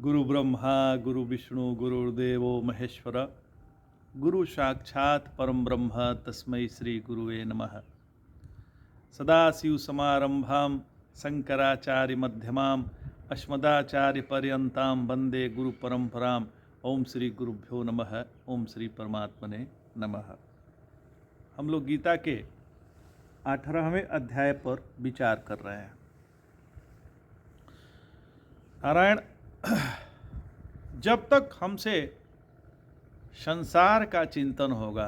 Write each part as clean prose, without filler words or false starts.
गुरु ब्रह्मा गुरु विष्णु गुरुर्देवो महेश्वर गुरु साक्षात् परम ब्रह्म तस्मै श्री गुरुवे नमः। सदाशिवसमारंभां शंकराचार्य मध्यमाम् अस्मदाचार्य पर्यन्तां वंदे गुरु परंपराम्। ओम श्री गुरुभ्यो नमः। ओम श्री परमात्मने नमः। हम लोग गीता के 18वें अध्याय पर विचार कर रहे हैं। नारायण, जब तक हमसे संसार का चिंतन होगा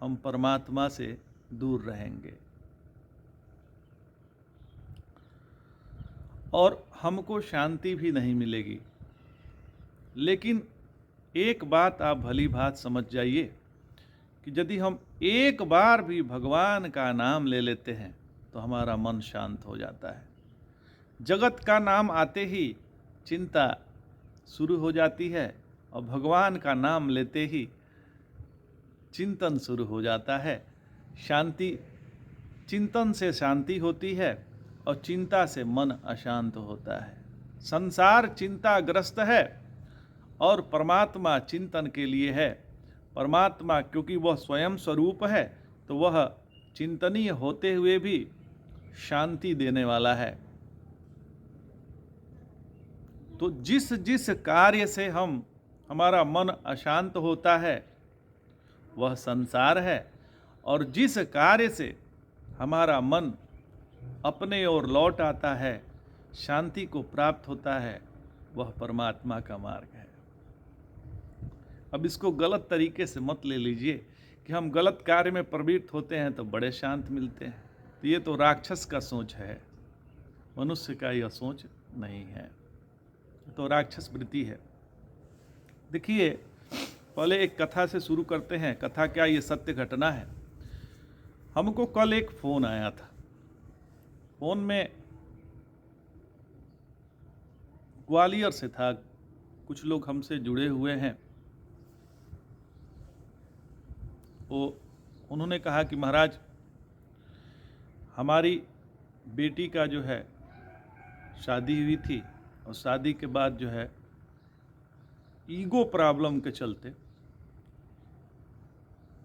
हम परमात्मा से दूर रहेंगे और हमको शांति भी नहीं मिलेगी। लेकिन एक बात आप भली बात समझ जाइए कि यदि हम एक बार भी भगवान का नाम ले लेते हैं तो हमारा मन शांत हो जाता है। जगत का नाम आते ही चिंता शुरू हो जाती है और भगवान का नाम लेते ही चिंतन शुरू हो जाता है। शांति, चिंतन से शांति होती है और चिंता से मन अशांत होता है। संसार चिंताग्रस्त है और परमात्मा चिंतन के लिए है। परमात्मा क्योंकि वह स्वयं स्वरूप है तो वह चिंतनीय होते हुए भी शांति देने वाला है। तो जिस जिस कार्य से हमारा मन अशांत होता है वह संसार है, और जिस कार्य से हमारा मन अपने ओर लौट आता है, शांति को प्राप्त होता है, वह परमात्मा का मार्ग है। अब इसको गलत तरीके से मत ले लीजिए कि हम गलत कार्य में प्रवृत्त होते हैं तो बड़े शांत मिलते हैं। तो ये तो राक्षस का सोच है, मनुष्य का यह सोच नहीं है, तो राक्षस वृत्ति है। देखिए, पहले एक कथा से शुरू करते हैं। कथा क्या, ये सत्य घटना है। हमको कल एक फ़ोन आया था। फ़ोन में ग्वालियर से था, कुछ लोग हमसे जुड़े हुए हैं। उन्होंने कहा कि महाराज, हमारी बेटी का जो है शादी हुई थी और शादी के बाद जो है ईगो प्रॉब्लम के चलते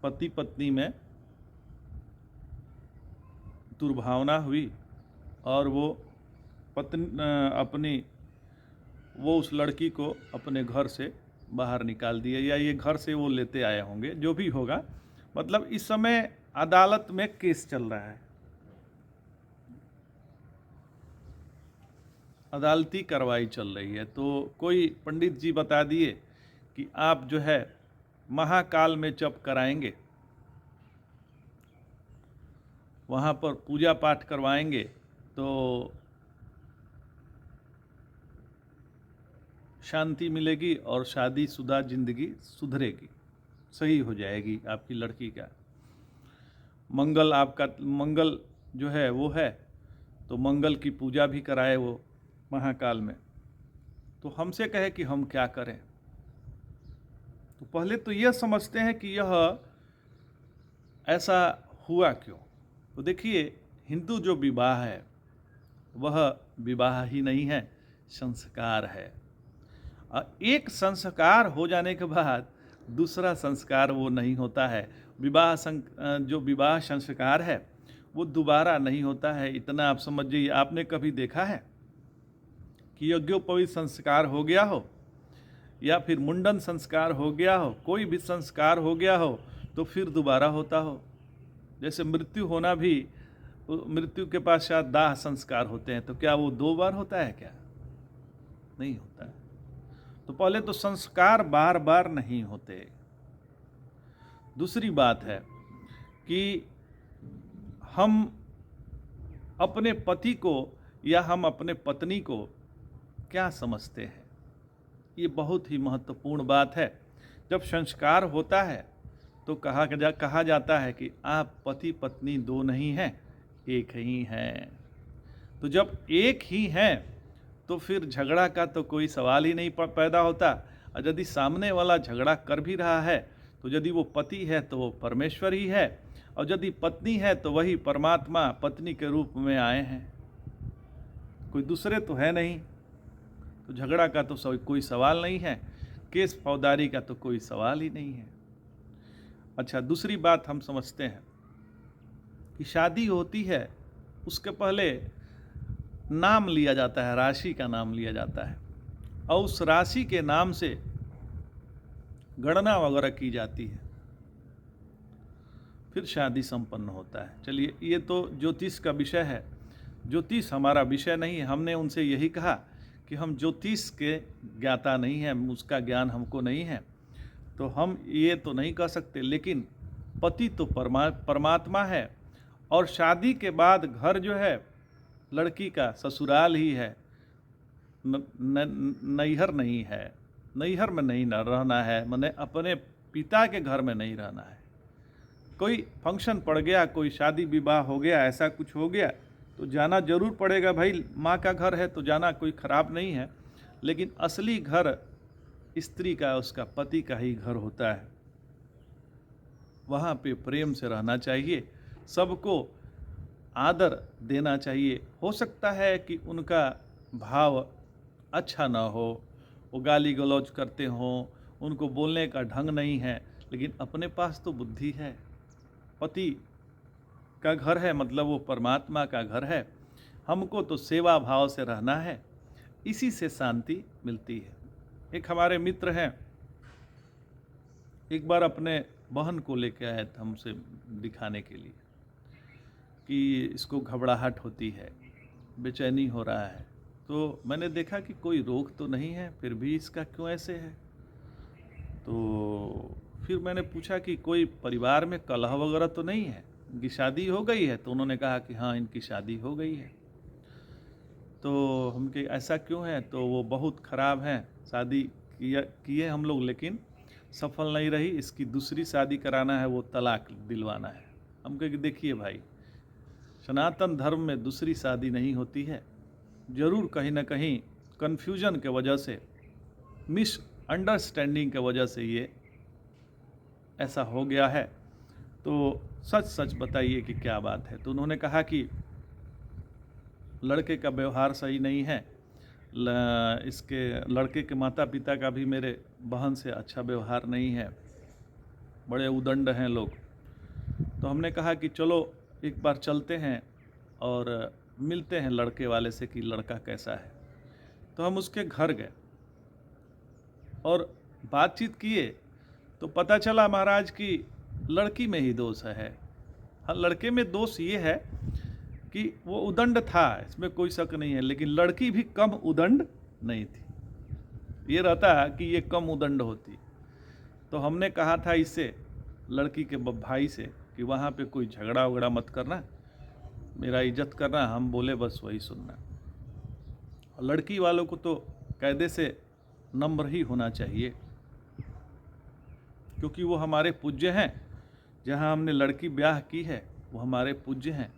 पति पत्नी में दुर्भावना हुई और वो उस लड़की को अपने घर से बाहर निकाल दिया, या ये घर से वो लेते आए होंगे, जो भी होगा। मतलब इस समय अदालत में केस चल रहा है, अदालती कार्रवाई चल रही है। तो कोई पंडित जी बता दिए कि आप जो है महाकाल में जप कराएंगे, वहाँ पर पूजा पाठ करवाएंगे तो शांति मिलेगी और शादीशुदा जिंदगी सुधरेगी, सही हो जाएगी आपकी लड़की का मंगल। आपका मंगल जो है वो है, तो मंगल की पूजा भी कराए वो महाकाल में। तो हमसे कहे कि हम क्या करें। तो पहले तो यह समझते हैं कि यह ऐसा हुआ क्यों। तो देखिए, हिंदू जो विवाह है वह विवाह ही नहीं है, संस्कार है। एक संस्कार हो जाने के बाद दूसरा संस्कार वो नहीं होता है। जो विवाह संस्कार है वो दोबारा नहीं होता है। इतना आप समझिए। आपने कभी देखा है कि यज्ञोपवीत संस्कार हो गया हो या फिर मुंडन संस्कार हो गया हो, कोई भी संस्कार हो गया हो तो फिर दोबारा होता हो? जैसे मृत्यु होना भी, मृत्यु के पश्चात दाह संस्कार होते हैं, तो क्या वो 2 बार होता है? क्या नहीं होता है। तो पहले तो संस्कार बार बार नहीं होते। दूसरी बात है कि हम अपने पति को या हम अपने पत्नी को क्या समझते हैं, ये बहुत ही महत्वपूर्ण बात है। जब संस्कार होता है तो कहा जाता है कि आप पति पत्नी 2 नहीं हैं, एक ही हैं। तो जब एक ही हैं तो फिर झगड़ा का तो कोई सवाल ही नहीं पैदा होता। और यदि सामने वाला झगड़ा कर भी रहा है तो यदि वो पति है तो वो परमेश्वर ही है, और यदि पत्नी है तो वही परमात्मा पत्नी के रूप में आए हैं, कोई दूसरे तो है नहीं। तो झगड़ा का तो कोई सवाल नहीं है, केस फौजदारी का तो कोई सवाल ही नहीं है। अच्छा, दूसरी बात हम समझते हैं कि शादी होती है, उसके पहले नाम लिया जाता है, राशि का नाम लिया जाता है, और उस राशि के नाम से गणना वगैरह की जाती है, फिर शादी संपन्न होता है। चलिए, ये तो ज्योतिष का विषय है। ज्योतिष हमारा विषय नहीं है। हमने उनसे यही कहा कि हम ज्योतिष के ज्ञाता नहीं हैं, उसका ज्ञान हमको नहीं है, तो हम ये तो नहीं कह सकते। लेकिन पति तो परमात्मा है, और शादी के बाद घर जो है लड़की का ससुराल ही है, नैहर नहीं है। नैहर में नहीं रहना है, माने अपने पिता के घर में नहीं रहना है। कोई फंक्शन पड़ गया, कोई शादी विवाह हो गया, ऐसा कुछ हो गया तो जाना जरूर पड़ेगा। भाई, माँ का घर है तो जाना कोई ख़राब नहीं है, लेकिन असली घर स्त्री का, उसका पति का ही घर होता है। वहाँ पे प्रेम से रहना चाहिए, सबको आदर देना चाहिए। हो सकता है कि उनका भाव अच्छा ना हो, वो गाली गलौज करते हों, उनको बोलने का ढंग नहीं है, लेकिन अपने पास तो बुद्धि है। पति का घर है, मतलब वो परमात्मा का घर है। हमको तो सेवा भाव से रहना है, इसी से शांति मिलती है। एक हमारे मित्र हैं, एक बार अपने बहन को लेके आए थे हमसे दिखाने के लिए कि इसको घबराहट होती है, बेचैनी हो रहा है। तो मैंने देखा कि कोई रोग तो नहीं है, फिर भी इसका क्यों ऐसे है। तो फिर मैंने पूछा कि कोई परिवार में कलह वगैरह तो नहीं है, इनकी शादी हो गई है। तो उन्होंने कहा कि हाँ, इनकी शादी हो गई है। तो हम कहे ऐसा क्यों है। तो वो बहुत ख़राब हैं, शादी किए हम लोग लेकिन सफल नहीं रही, इसकी दूसरी शादी कराना है, वो तलाक दिलवाना है। हम कहे कि देखिए भाई, सनातन धर्म में दूसरी शादी नहीं होती है। ज़रूर कहीं ना कहीं कन्फ्यूजन के वजह से, मिसअंडरस्टैंडिंग के वजह से ये ऐसा हो गया है। तो सच सच बताइए कि क्या बात है। तो उन्होंने कहा कि लड़के का व्यवहार सही नहीं है, इसके लड़के के माता पिता का भी मेरे बहन से अच्छा व्यवहार नहीं है, बड़े उदंड हैं लोग। तो हमने कहा कि चलो एक बार चलते हैं और मिलते हैं लड़के वाले से कि लड़का कैसा है। तो हम उसके घर गए और बातचीत किए, तो पता चला महाराज कि लड़की में ही दोष है। हाँ, लड़के में दोष ये है कि वो उदंड था, इसमें कोई शक नहीं है, लेकिन लड़की भी कम उदंड नहीं थी। ये रहता कि ये कम उदंड होती। तो हमने कहा था इससे, लड़की के भाई से, कि वहाँ पे कोई झगड़ा वगड़ा मत करना, मेरा इज्जत करना, हम बोले बस वही सुनना। और लड़की वालों को तो कायदे से नम्र ही होना चाहिए, क्योंकि वो हमारे पूज्य हैं। जहाँ हमने लड़की ब्याह की है वो हमारे पूज्य हैं,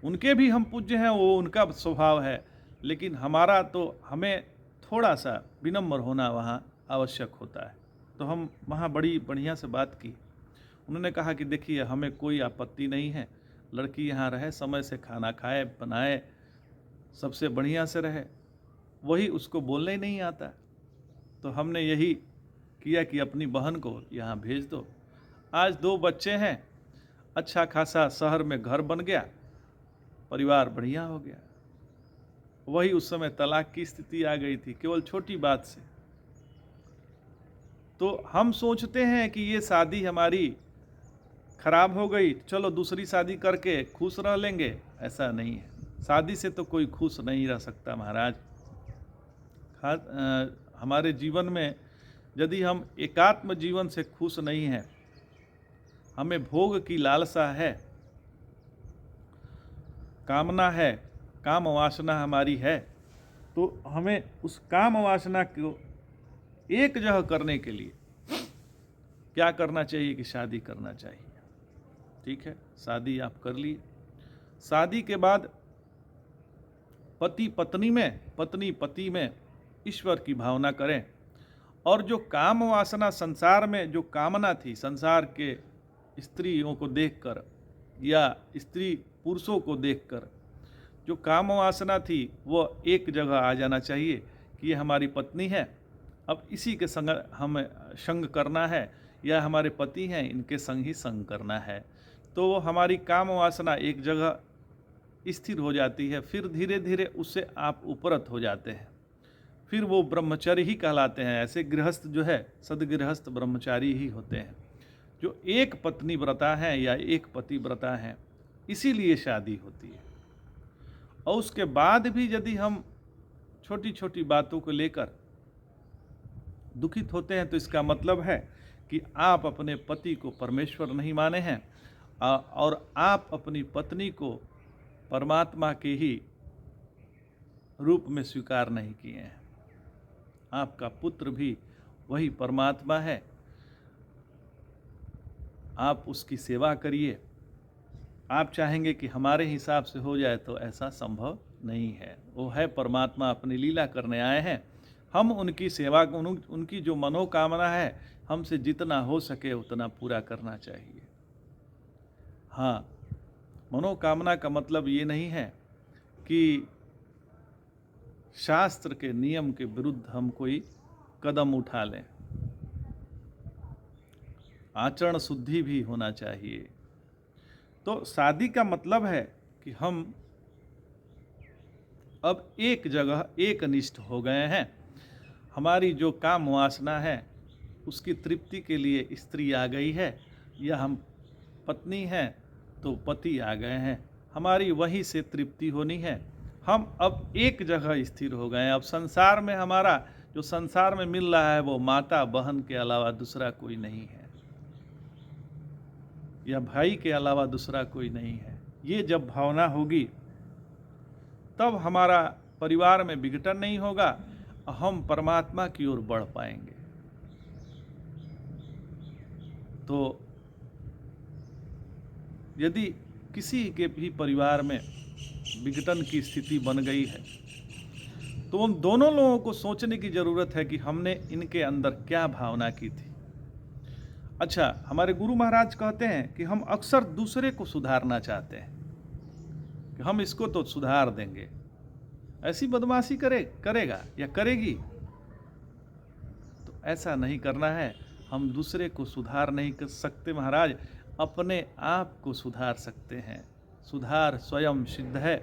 उनके भी हम पूज्य हैं, वो उनका स्वभाव है। लेकिन हमारा तो, हमें थोड़ा सा विनम्र होना वहाँ आवश्यक होता है। तो हम वहाँ बड़ी बढ़िया से बात की। उन्होंने कहा कि देखिए, हमें कोई आपत्ति नहीं है, लड़की यहाँ रहे, समय से खाना खाए बनाए, सबसे बढ़िया से रहे। वही उसको बोलने ही नहीं आता। तो हमने यही किया कि अपनी बहन को यहाँ भेज दो। आज 2 बच्चे हैं, अच्छा खासा शहर में घर बन गया, परिवार बढ़िया हो गया। वही उस समय तलाक की स्थिति आ गई थी, केवल छोटी बात से। तो हम सोचते हैं कि ये शादी हमारी खराब हो गई, चलो दूसरी शादी करके खुश रह लेंगे। ऐसा नहीं है, शादी से तो कोई खुश नहीं रह सकता महाराज। हमारे जीवन में यदि हम एकात्म जीवन से खुश नहीं हैं, हमें भोग की लालसा है, कामना है, काम वासना हमारी है, तो हमें उस काम वासना को एक जगह करने के लिए क्या करना चाहिए कि शादी करना चाहिए। ठीक है, शादी आप कर लिए। शादी के बाद पति पत्नी में, पत्नी पति में ईश्वर की भावना करें। और जो काम वासना संसार में जो कामना थी, संसार के स्त्रियों को देखकर या स्त्री पुरुषों को देखकर जो काम वासना थी, वो एक जगह आ जाना चाहिए कि ये हमारी पत्नी है, अब इसी के संग हमें संग करना है, या हमारे पति हैं इनके संग ही संग करना है। तो वो हमारी काम वासना एक जगह स्थिर हो जाती है, फिर धीरे धीरे उससे आप उपरत हो जाते हैं, फिर वो ब्रह्मचारी ही कहलाते हैं। ऐसे गृहस्थ जो है सदगृहस्थ ब्रह्मचारी ही होते हैं, जो एक पत्नी व्रता हैं या एक पति व्रता हैं, इसीलिए शादी होती है। और उसके बाद भी यदि हम छोटी छोटी बातों को लेकर दुखित होते हैं तो इसका मतलब है कि आप अपने पति को परमेश्वर नहीं माने हैं, और आप अपनी पत्नी को परमात्मा के ही रूप में स्वीकार नहीं किए हैं। आपका पुत्र भी वही परमात्मा है, आप उसकी सेवा करिए। आप चाहेंगे कि हमारे हिसाब से हो जाए तो ऐसा संभव नहीं है। वो है परमात्मा, अपनी लीला करने आए हैं, हम उनकी सेवा, उनकी जो मनोकामना है हमसे जितना हो सके उतना पूरा करना चाहिए। हाँ, मनोकामना का मतलब ये नहीं है कि शास्त्र के नियम के विरुद्ध हम कोई कदम उठा लें। आचरण शुद्धि भी होना चाहिए। तो शादी का मतलब है कि हम अब एक जगह एक निष्ठ हो गए हैं। हमारी जो काम वासना है उसकी तृप्ति के लिए स्त्री आ गई है, या हम पत्नी हैं तो पति आ गए हैं, हमारी वहीं से तृप्ति होनी है। हम अब एक जगह स्थिर हो गए हैं। अब संसार में हमारा जो संसार में मिल रहा है वो माता बहन के अलावा दूसरा कोई नहीं है, या भाई के अलावा दूसरा कोई नहीं है। ये जब भावना होगी तब हमारा परिवार में विघटन नहीं होगा, हम परमात्मा की ओर बढ़ पाएंगे। तो यदि किसी के भी परिवार में विघटन की स्थिति बन गई है तो उन दोनों लोगों को सोचने की ज़रूरत है कि हमने इनके अंदर क्या भावना की थी। अच्छा, हमारे गुरु महाराज कहते हैं कि हम अक्सर दूसरे को सुधारना चाहते हैं कि हम इसको तो सुधार देंगे, ऐसी बदमाशी करेगा या करेगी, तो ऐसा नहीं करना है। हम दूसरे को सुधार नहीं कर सकते महाराज, अपने आप को सुधार सकते हैं। सुधार स्वयं सिद्ध है।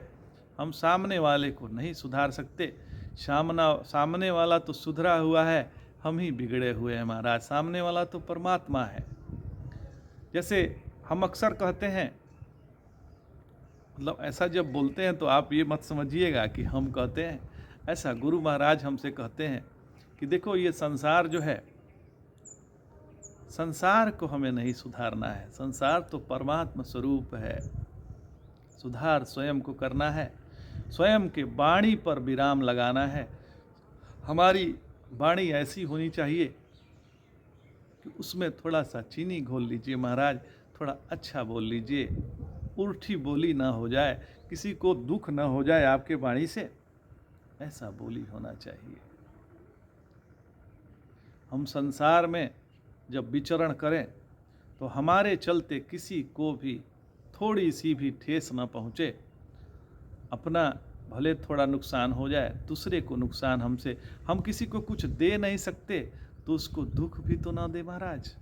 हम सामने वाले को नहीं सुधार सकते। सामने वाला तो सुधरा हुआ है, हम ही बिगड़े हुए हैं महाराज। सामने वाला तो परमात्मा है। जैसे हम अक्सर कहते हैं, मतलब ऐसा जब बोलते हैं तो आप ये मत समझिएगा कि हम कहते हैं, ऐसा गुरु महाराज हमसे कहते हैं कि देखो ये संसार जो है, संसार को हमें नहीं सुधारना है। संसार तो परमात्मा स्वरूप है। सुधार स्वयं को करना है, स्वयं के वाणी पर विराम लगाना है। हमारी वाणी ऐसी होनी चाहिए कि उसमें थोड़ा सा चीनी घोल लीजिए महाराज, थोड़ा अच्छा बोल लीजिए, उल्टी बोली ना हो जाए, किसी को दुख ना हो जाए आपके वाणी से, ऐसा बोली होना चाहिए। हम संसार में जब विचरण करें तो हमारे चलते किसी को भी थोड़ी सी भी ठेस न पहुँचे। अपना भले थोड़ा नुकसान हो जाए, दूसरे को नुकसान हमसे, हम किसी को कुछ दे नहीं सकते तो उसको दुख भी तो ना दे महाराज।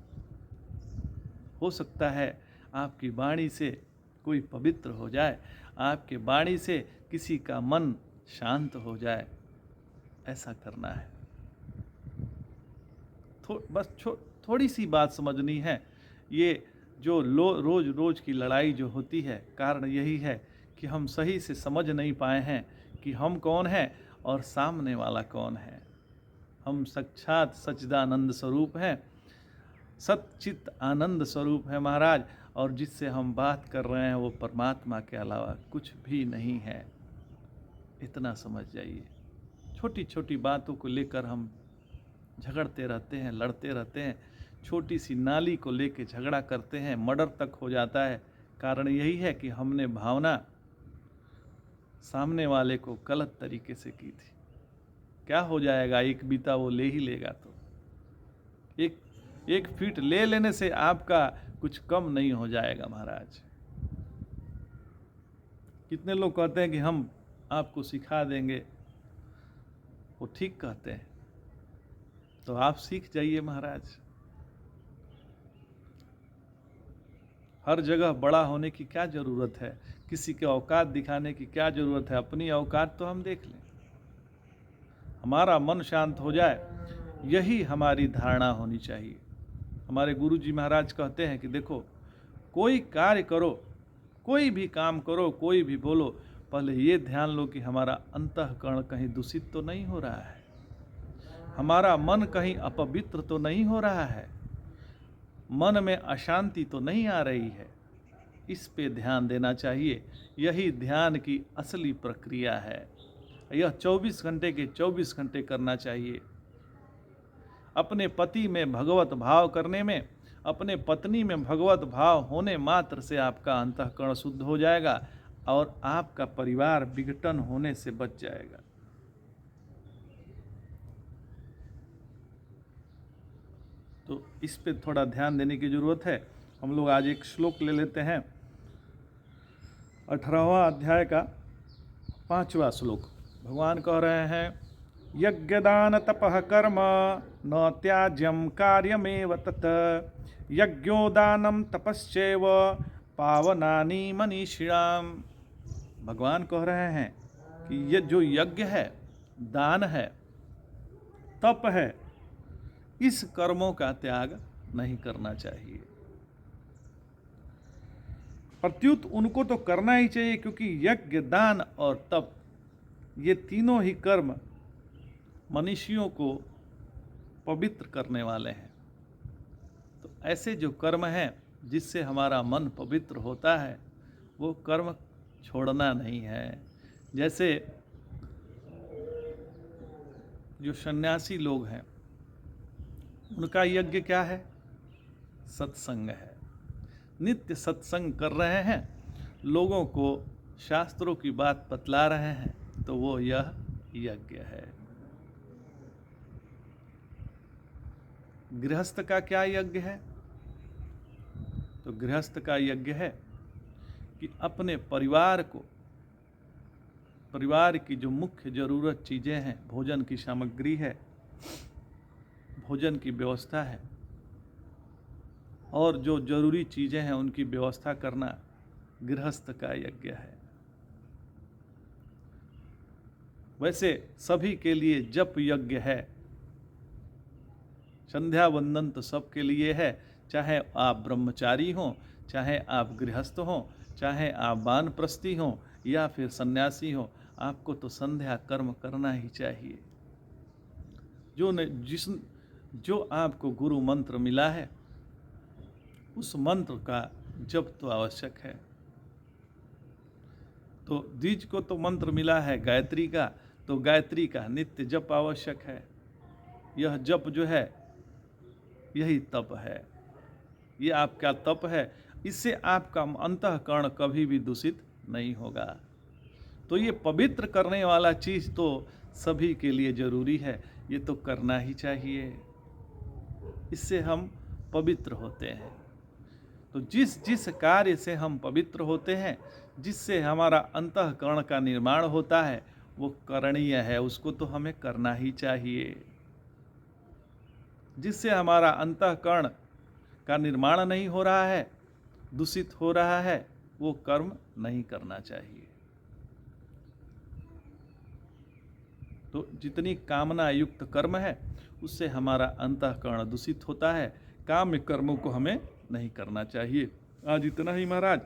हो सकता है आपकी वाणी से कोई पवित्र हो जाए, आपके वाणी से किसी का मन शांत हो जाए, ऐसा करना है। बस थोड़ी सी बात समझनी है। ये जो रोज रोज की लड़ाई जो होती है, कारण यही है कि हम सही से समझ नहीं पाए हैं कि हम कौन हैं और सामने वाला कौन है। हम साक्षात सच्चिदानंद स्वरूप हैं, सच्चित आनंद स्वरूप है महाराज, और जिससे हम बात कर रहे हैं वो परमात्मा के अलावा कुछ भी नहीं है। इतना समझ जाइए। छोटी छोटी बातों को लेकर हम झगड़ते रहते हैं, लड़ते रहते हैं। छोटी सी नाली को लेकर झगड़ा करते हैं, मर्डर तक हो जाता है। कारण यही है कि हमने भावना सामने वाले को गलत तरीके से की थी। क्या हो जाएगा, एक बीता वो ले ही लेगा। तो एक फीट ले लेने से आपका कुछ कम नहीं हो जाएगा महाराज। कितने लोग कहते हैं कि हम आपको सिखा देंगे, वो ठीक कहते हैं। तो आप सीख जाइए महाराज। हर जगह बड़ा होने की क्या ज़रूरत है, किसी के औकात दिखाने की क्या ज़रूरत है, अपनी औकात तो हम देख लें। हमारा मन शांत हो जाए, यही हमारी धारणा होनी चाहिए। हमारे गुरु जी महाराज कहते हैं कि देखो, कोई कार्य करो, कोई भी काम करो, कोई भी बोलो, पहले ये ध्यान लो कि हमारा अंतःकरण कहीं दूषित तो नहीं हो रहा है, हमारा मन कहीं अपवित्र तो नहीं हो रहा है, मन में अशांति तो नहीं आ रही है। इस पे ध्यान देना चाहिए। यही ध्यान की असली प्रक्रिया है। यह 24 घंटे के 24 घंटे करना चाहिए। अपने पति में भगवत भाव करने में, अपने पत्नी में भगवत भाव होने मात्र से आपका अंतःकरण शुद्ध हो जाएगा और आपका परिवार विघटन होने से बच जाएगा। तो इस पे थोड़ा ध्यान देने की जरूरत है। हम लोग आज एक श्लोक ले लेते हैं, 18वां अध्याय का 5वां श्लोक। भगवान कह रहे हैं, यज्ञदान तपः कर्म न त्याज्यम कार्यमेव तत् यज्ञोदानम तपश्चैव पावनानि मनीषिणाम। भगवान कह रहे हैं कि ये जो यज्ञ है, दान है, तप है, इस कर्मों का त्याग नहीं करना चाहिए। प्रत्युत उनको तो करना ही चाहिए, क्योंकि यज्ञ, दान और तप ये तीनों ही कर्म मनुष्यों को पवित्र करने वाले हैं। तो ऐसे जो कर्म हैं जिससे हमारा मन पवित्र होता है, वो कर्म छोड़ना नहीं है। जैसे जो सन्यासी लोग हैं, उनका यज्ञ क्या है? सत्संग है। नित्य सत्संग कर रहे हैं, लोगों को शास्त्रों की बात बतला रहे हैं, तो वो यह यज्ञ है। गृहस्थ का क्या यज्ञ है? तो गृहस्थ का यज्ञ है कि अपने परिवार को, परिवार की जो मुख्य जरूरत चीजें हैं, भोजन की सामग्री है, भोजन की व्यवस्था है, और जो जरूरी चीजें हैं उनकी व्यवस्था करना गृहस्थ का यज्ञ है। वैसे सभी के लिए जप यज्ञ है, संध्या वंदन तो सबके लिए है, चाहे आप ब्रह्मचारी हों, चाहे आप गृहस्थ हों, चाहे आप वानप्रस्थी हों या फिर सन्यासी हों, आपको तो संध्या कर्म करना ही चाहिए। जो आपको गुरु मंत्र मिला है, उस मंत्र का जप तो आवश्यक है। तो द्विज को तो मंत्र मिला है गायत्री का, तो गायत्री का नित्य जप आवश्यक है। यह जप जो है, यही तप है, ये आपका तप है। इससे आपका अंतःकरण कभी भी दूषित नहीं होगा। तो ये पवित्र करने वाला चीज़ तो सभी के लिए जरूरी है, ये तो करना ही चाहिए। इससे हम पवित्र होते हैं। तो जिस कार्य से हम पवित्र होते हैं, जिससे हमारा अंतःकरण का निर्माण होता है, वो करणीय है, उसको तो हमें करना ही चाहिए। जिससे हमारा अंतःकरण का निर्माण नहीं हो रहा है, दूषित हो रहा है, वो कर्म नहीं करना चाहिए। तो जितनी कामना युक्त कर्म है, उससे हमारा अंतःकरण दूषित होता है। काम्य कर्मों को हमें नहीं करना चाहिए। आज इतना ही महाराज।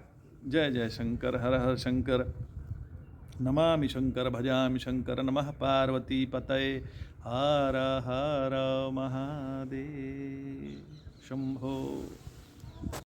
जय जय शंकर, हर हर शंकर, नमामि शंकर, भजामि शंकर, नमः पार्वती पतये, हर हर महादेव, शंभो।